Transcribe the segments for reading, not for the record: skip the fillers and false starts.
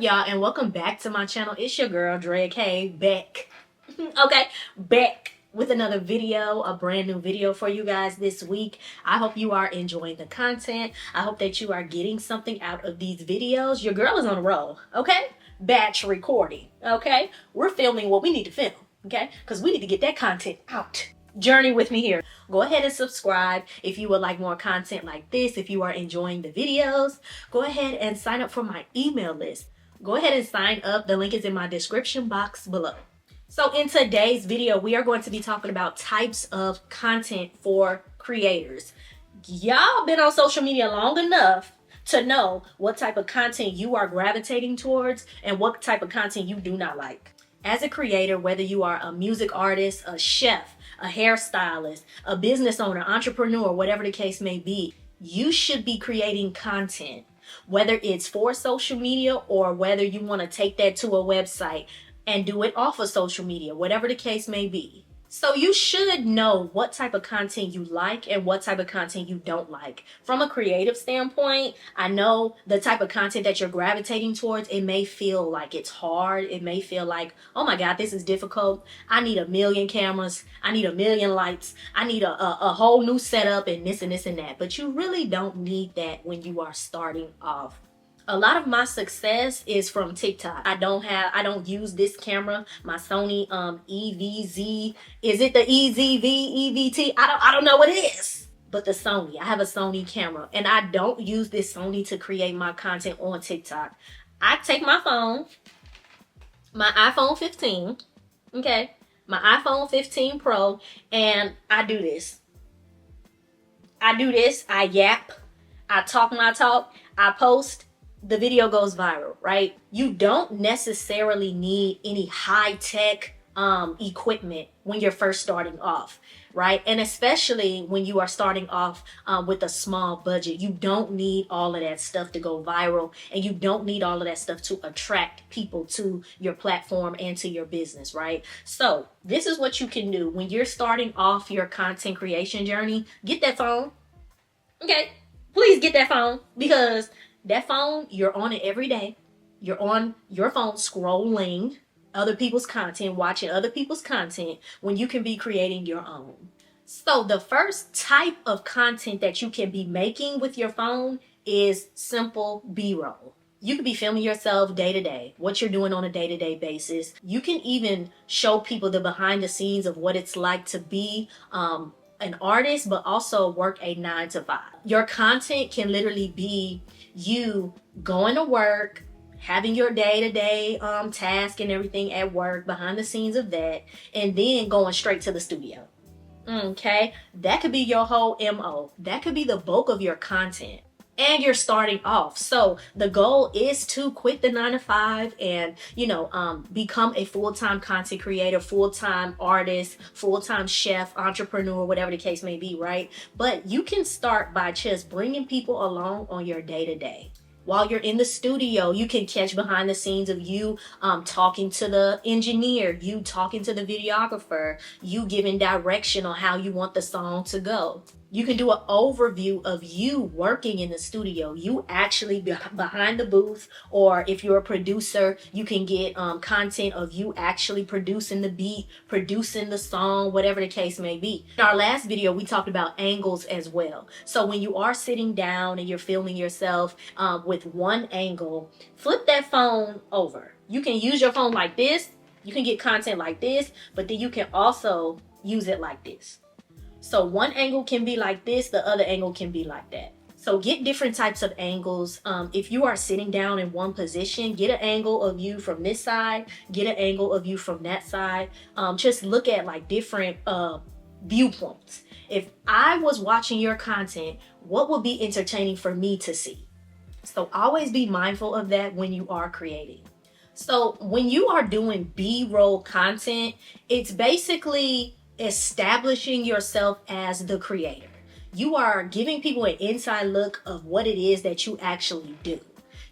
y'all, and welcome back to my channel. It's your girl Drea K back. Okay, back with another video, a brand new video for you guys this week. I hope you are enjoying the content. I hope that you are getting something out of these videos. Your girl is on a roll, okay? Batch recording, okay? We're filming what we need to film, okay? Because we need to get that content out. Journey with me here. Go ahead and subscribe if you would like more content like this. If you are enjoying the videos, go ahead and sign up for my email list. Go ahead and sign up. The link is in my description box below. So in today's video, we are going to be talking about types of content for creators. Y'all been on social media long enough to know what type of content you are gravitating towards and what type of content you do not like. As a creator, whether you are a music artist, a chef, a hairstylist, a business owner, entrepreneur, whatever the case may be, you should be creating content, whether it's for social media or whether you want to take that to a website and do it off of social media, whatever the case may be. So you should know what type of content you like and what type of content you don't like. From a creative standpoint, I know the type of content that you're gravitating towards, it may feel like it's hard. It may feel like, oh my God, this is difficult. I need 1,000,000 cameras. I need 1,000,000 lights. I need a whole new setup and this and this and that. But you really don't need that when you are starting off. A lot of my success is from TikTok. I don't use this camera, my Sony EVZ. Is it the EZV, EVT? I don't know what it is. But the Sony, I have a Sony camera and I don't use this Sony to create my content on TikTok. I take my phone, my iPhone 15, okay, my iPhone 15 Pro, and I do this. I yap, I talk my talk, I post. The video goes viral, right? You don't necessarily need any high-tech equipment when you're first starting off, right? And especially when you are starting off with a small budget, you don't need all of that stuff to go viral, and you don't need all of that stuff to attract people to your platform and to your business, right? So this is what you can do when you're starting off your content creation journey. Get that phone, okay? Please get that phone, because that phone, you're on it every day. You're on your phone scrolling other people's content, watching other people's content when you can be creating your own. So the first type of content that you can be making with your phone is simple B-roll. You could be filming yourself day to day, what you're doing on a day-to-day basis. You can even show people the behind the scenes of what it's like to be an artist, but also work a 9-to-5. Your content can literally be you going to work, having your day-to-day task and everything at work, behind the scenes of that, and then going straight to the studio. Okay, that could be your whole MO. That could be the bulk of your content. And you're starting off. So the goal is to quit the 9-to-5 and, become a full-time content creator, full-time artist, full-time chef, entrepreneur, whatever the case may be, right? But you can start by just bringing people along on your day-to-day. While you're in the studio, you can catch behind the scenes of you talking to the engineer, you talking to the videographer, you giving direction on how you want the song to go. You can do an overview of you working in the studio, you actually behind the booth, or if you're a producer, you can get content of you actually producing the beat, producing the song, whatever the case may be. In our last video, we talked about angles as well. So when you are sitting down and you're filming yourself with one angle, flip that phone over. You can use your phone like this, you can get content like this, but then you can also use it like this. So one angle can be like this, the other angle can be like that. So get different types of angles. If you are sitting down in one position, get an angle of you from this side, get an angle of you from that side. Just look at like different viewpoints. If I was watching your content, what would be entertaining for me to see? So always be mindful of that when you are creating. So when you are doing B-roll content, it's basically establishing yourself as the creator. You are giving people an inside look of what it is that you actually do.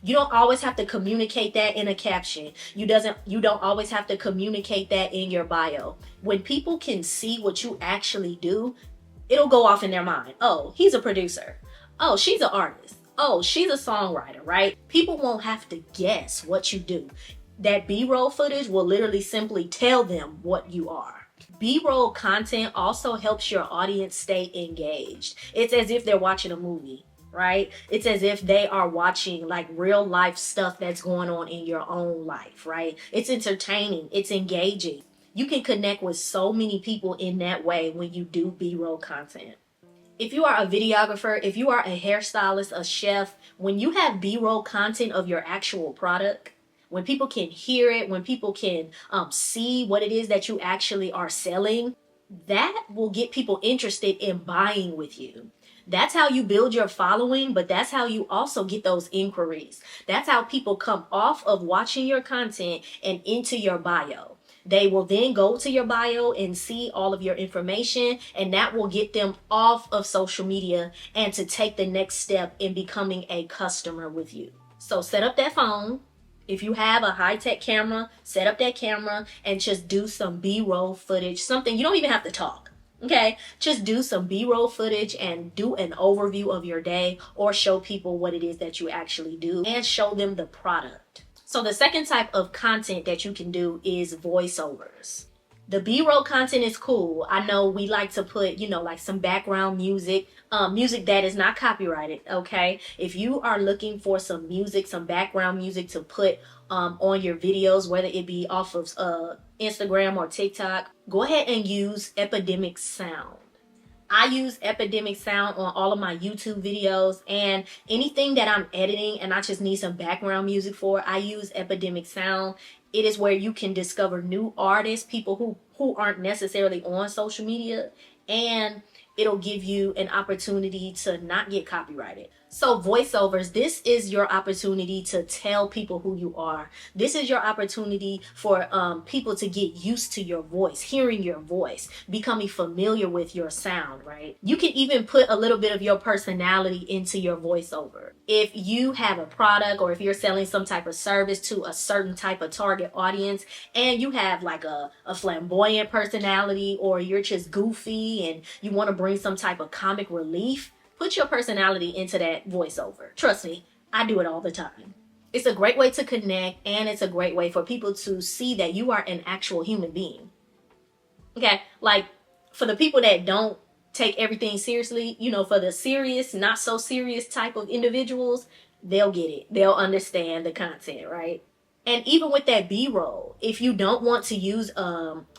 You don't always have to communicate that in a caption. You don't always have to communicate that in your bio. When people can see what you actually do, it'll go off in their mind. Oh, he's a producer. Oh, she's an artist. oh, she's a songwriter, right? People won't have to guess what you do. That B-roll footage will literally simply tell them what you are. B-roll content also helps your audience stay engaged. It's as if they're watching a movie, right? It's as if they are watching like real life stuff that's going on in your own life, right? It's entertaining, it's engaging. You can connect with so many people in that way when you do B-roll content. If you are a videographer, if you are a hairstylist, a chef, when you have B-roll content of your actual product, when people can hear it, when people can see what it is that you actually are selling, that will get people interested in buying with you. That's how you build your following, but that's how you also get those inquiries. That's how people come off of watching your content and into your bio. They will then go to your bio and see all of your information, and that will get them off of social media and to take the next step in becoming a customer with you. So set up that phone. If you have a high-tech camera, set up that camera and just do some B-roll footage, something you don't even have to talk. Okay, just do some B-roll footage and do an overview of your day, or show people what it is that you actually do and show them the product. So the second type of content that you can do is voiceovers. The B-roll content is cool. I know we like to put, like some background music, music that is not copyrighted, okay? If you are looking for some music, some background music to put on your videos, whether it be off of Instagram or TikTok, go ahead and use Epidemic Sound. I use Epidemic Sound on all of my YouTube videos, and anything that I'm editing and I just need some background music for, I use Epidemic Sound. It is where you can discover new artists, people who aren't necessarily on social media, and it'll give you an opportunity to not get copyrighted. So voiceovers, this is your opportunity to tell people who you are. This is your opportunity for people to get used to your voice, hearing your voice, becoming familiar with your sound, right? You can even put a little bit of your personality into your voiceover. If you have a product, or if you're selling some type of service to a certain type of target audience, and you have like a flamboyant personality, or you're just goofy and you want to bring some type of comic relief, put your personality into that voiceover. Trust me, I do it all the time. It's a great way to connect, and it's a great way for people to see that you are an actual human being. Okay, like for the people that don't take everything seriously, for the serious, not so serious type of individuals, they'll get it. They'll understand the content, right? And even with that B-roll, if you don't want to use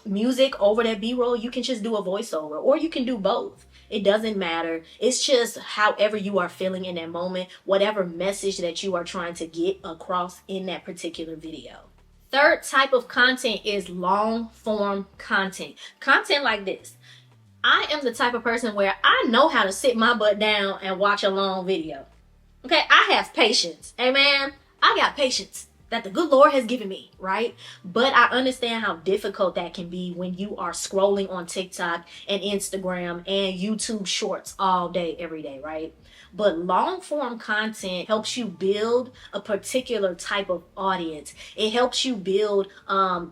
music over that B-roll, you can just do a voiceover, or you can do both. It doesn't matter. It's just however you are feeling in that moment, whatever message that you are trying to get across in that particular video. Third type of content is long form content. Content like this. I am the type of person where I know how to sit my butt down and watch a long video. Okay, I have patience. Amen. I got patience that the good Lord has given me, right? But I understand how difficult that can be when you are scrolling on TikTok and Instagram and YouTube shorts all day, every day, right? But long form content helps you build a particular type of audience. It helps you build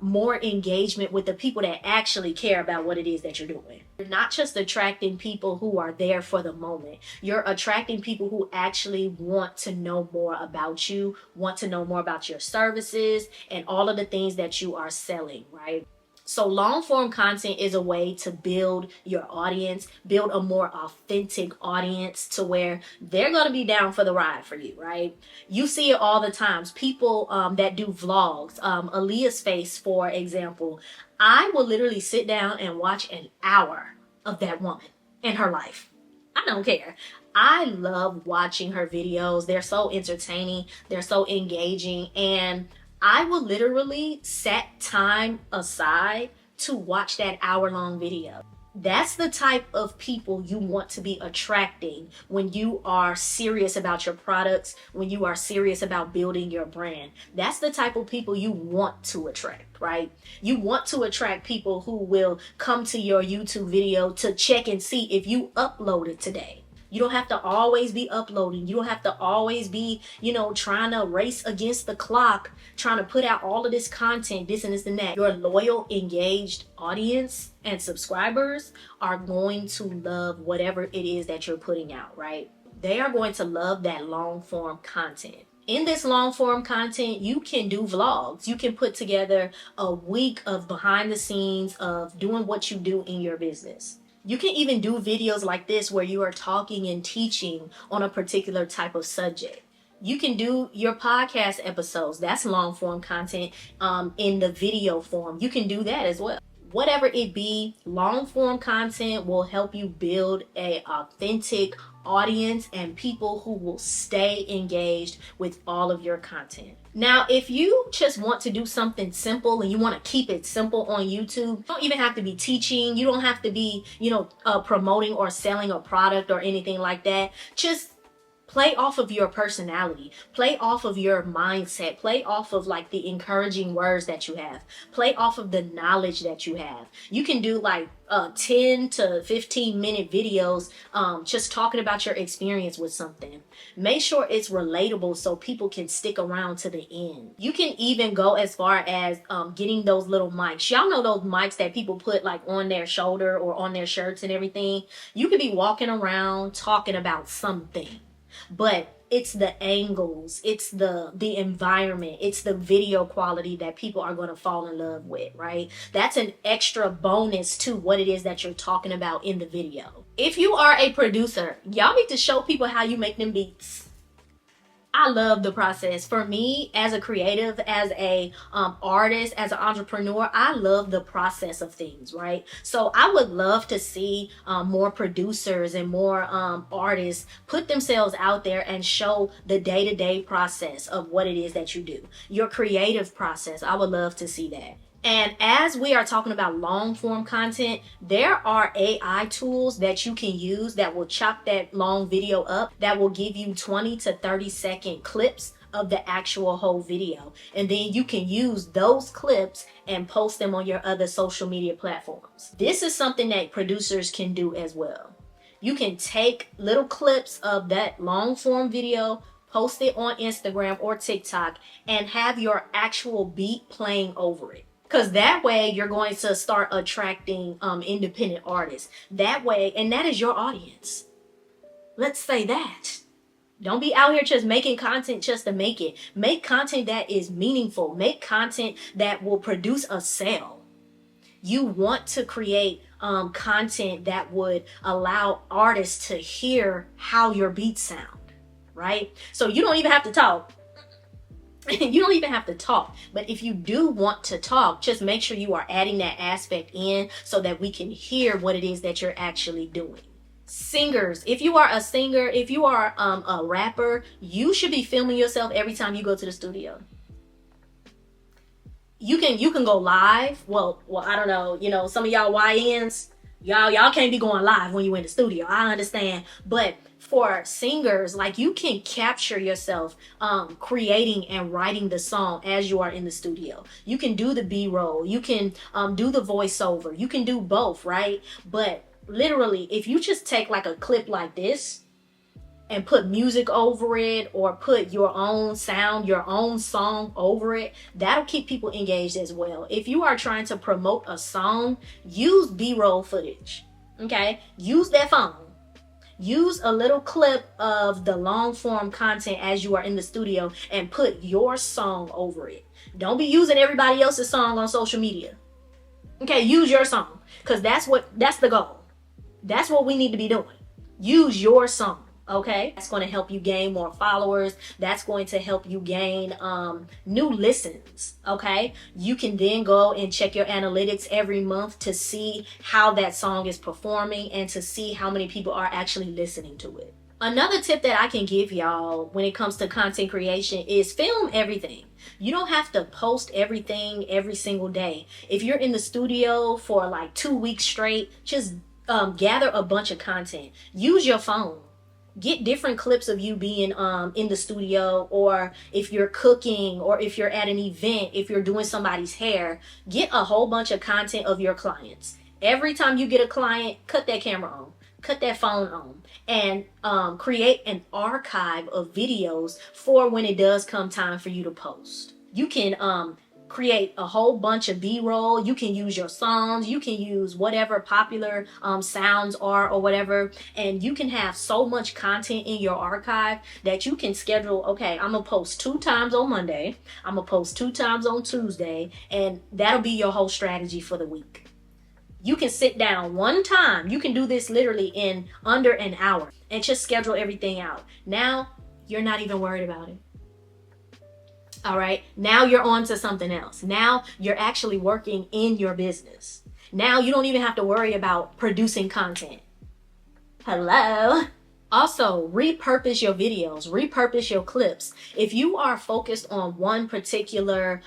more engagement with the people that actually care about what it is that you're doing. You're not just attracting people who are there for the moment. You're attracting people who actually want to know more about you, want to know more about your services and all of the things that you are selling, right? So long form content is a way to build your audience, build a more authentic audience to where they're going to be down for the ride for you, right? You see it all the times. People that do vlogs, Aaliyah's Face, for example, I will literally sit down and watch an hour of that woman and her life. I don't care. I love watching her videos. They're so entertaining. They're so engaging. And I will literally set time aside to watch that hour-long video. That's the type of people you want to be attracting when you are serious about your products, when you are serious about building your brand. That's the type of people you want to attract, right? You want to attract people who will come to your YouTube video to check and see if you uploaded today. You don't have to always be uploading. You don't have to always be, trying to race against the clock, trying to put out all of this content, this and this and that. Your loyal, engaged audience and subscribers are going to love whatever it is that you're putting out, right? they are going to love that long form content. In this long form content, you can do vlogs. You can put together a week of behind the scenes of doing what you do in your business. You can even do videos like this where you are talking and teaching on a particular type of subject. You can do your podcast episodes. That's long form content in the video form. You can do that as well. Whatever it be, long form content will help you build a authentic audience and people who will stay engaged with all of your content. Now, if you just want to do something simple and you want to keep it simple on YouTube, you don't even have to be teaching. You don't have to be, promoting or selling a product or anything like that. Just play off of your personality, play off of your mindset, play off of like the encouraging words that you have, play off of the knowledge that you have. You can do like 10 to 15 minute videos just talking about your experience with something. Make sure it's relatable so people can stick around to the end. You can even go as far as getting those little mics. Y'all know those mics that people put like on their shoulder or on their shirts and everything. You could be walking around talking about something, but it's the angles, it's the environment, it's the video quality that people are going to fall in love with, right? That's an extra bonus to what it is that you're talking about in the video. If you are a producer, y'all need to show people how you make them beats. I love the process. For me, as a creative, as a artist, as an entrepreneur, I love the process of things, right? So I would love to see more producers and more artists put themselves out there and show the day-to-day process of what it is that you do. Your creative process, I would love to see that. And as we are talking about long form content, there are AI tools that you can use that will chop that long video up, that will give you 20 to 30 second clips of the actual whole video. And then you can use those clips and post them on your other social media platforms. This is something that producers can do as well. You can take little clips of that long form video, post it on Instagram or TikTok, and have your actual beat playing over it. Because that way you're going to start attracting independent artists. That way, and that is your audience. Let's say that. Don't be out here just making content just to make it. Make content that is meaningful. Make content that will produce a sale. You want to create content that would allow artists to hear how your beats sound, right? So you don't even have to talk. You don't even have to talk, but if you do want to talk, just make sure you are adding that aspect in so that we can hear what it is that you're actually doing. Singers, if you are a singer, if you are a rapper, you should be filming yourself every time you go to the studio. You can go live. Well, I don't know. Some of y'all YNs, y'all can't be going live when you in the studio. I understand, but for singers, like, you can capture yourself creating and writing the song as you are in the studio. You can do the B-roll. You can do the voiceover. You can do both, right? But literally, if you just take like a clip like this and put music over it, or put your own sound, your own song over it, that'll keep people engaged as well. If you are trying to promote a song, use B-roll footage, okay? Use that phone. Use a little clip of the long form content as you are in the studio and put your song over it. Don't be using everybody else's song on social media. Okay, use your song, because that's the goal. That's what we need to be doing. Use your song. Okay, that's going to help you gain more followers. That's going to help you gain new listens. Okay, you can then go and check your analytics every month to see how that song is performing and to see how many people are actually listening to it. Another tip that I can give y'all when it comes to content creation is film everything. You don't have to post everything every single day. If you're in the studio for like 2 weeks straight, just gather a bunch of content. Use your phone. Get different clips of you being in the studio, or if you're cooking, or if you're at an event, if you're doing somebody's hair. Get a whole bunch of content of your clients. Every time you get a client, cut that camera on, cut that phone on, and create an archive of videos for when it does come time for you to post. You can create a whole bunch of B-roll. You can use your songs. You can use whatever popular sounds are or whatever. And you can have so much content in your archive that you can schedule, okay, I'm going to post 2 times on Monday. I'm going to post 2 times on Tuesday. And that'll be your whole strategy for the week. You can sit down one time. You can do this literally in under an hour and just schedule everything out. Now, you're not even worried about it. All right. Now you're on to something else. Now you're actually working in your business. Now you don't even have to worry about producing content. Hello. Also, repurpose your videos, repurpose your clips. If you are focused on one particular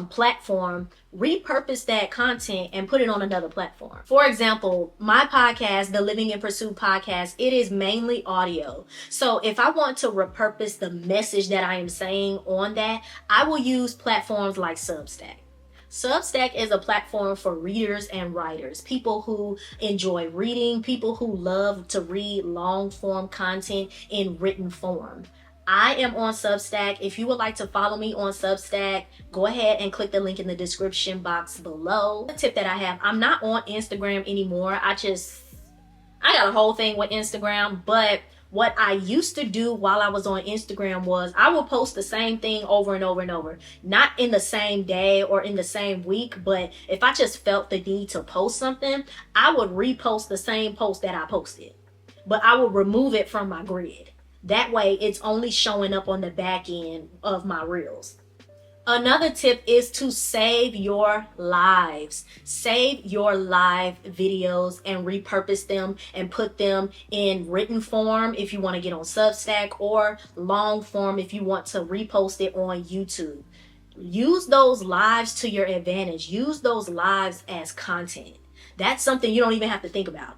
platform, repurpose that content and put it on another platform. For example, my podcast, the Living in Pursuit podcast, it is mainly audio. So if I want to repurpose the message that I am saying on that, I will use platforms like Substack. Substack is a platform for readers and writers, people who enjoy reading, people who love to read long form content in written form. I am on Substack. If you would like to follow me on Substack, go ahead and click the link in the description box below. The tip that I have, I'm not on Instagram anymore. I got a whole thing with Instagram, but what I used to do while I was on Instagram was I would post the same thing over and over and over. Not in the same day or in the same week, but if I just felt the need to post something, I would repost the same post that I posted. But I would remove it from my grid. That way it's only showing up on the back end of my reels. Another tip is to save your lives. Save your live videos and repurpose them and put them in written form if you want to get on Substack, or long form if you want to repost it on YouTube. Use those lives to your advantage. Use those lives as content. That's something you don't even have to think about.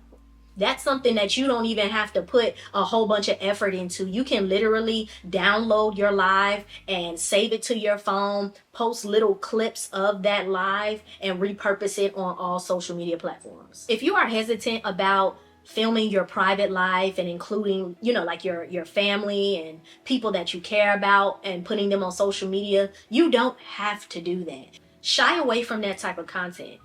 That's something that you don't even have to put a whole bunch of effort into. You can literally download your live and save it to your phone, post little clips of that live, and repurpose it on all social media platforms. If you are hesitant about filming your private life and including, like your family and people that you care about and putting them on social media, you don't have to do that. Shy away from that type of content.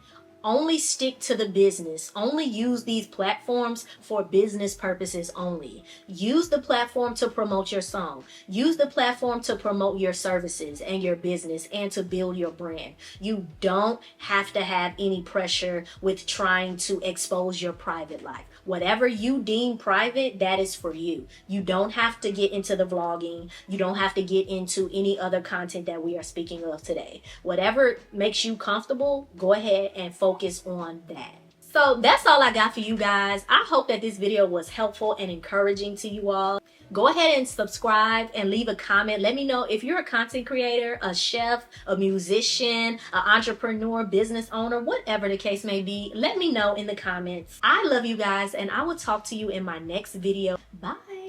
Only stick to the business. Only use these platforms for business purposes only. Use the platform to promote your song. Use the platform to promote your services and your business and to build your brand. You don't have to have any pressure with trying to expose your private life. Whatever you deem private, that is for you. You don't have to get into the vlogging. You don't have to get into any other content that we are speaking of today. Whatever makes you comfortable, go ahead and focus on that. So that's all I got for you guys. I hope that this video was helpful and encouraging to you all. Go ahead and subscribe and leave a comment. Let me know if you're a content creator, a chef, a musician, an entrepreneur, business owner, whatever the case may be. Let me know in the comments. I love you guys, and I will talk to you in my next video. Bye.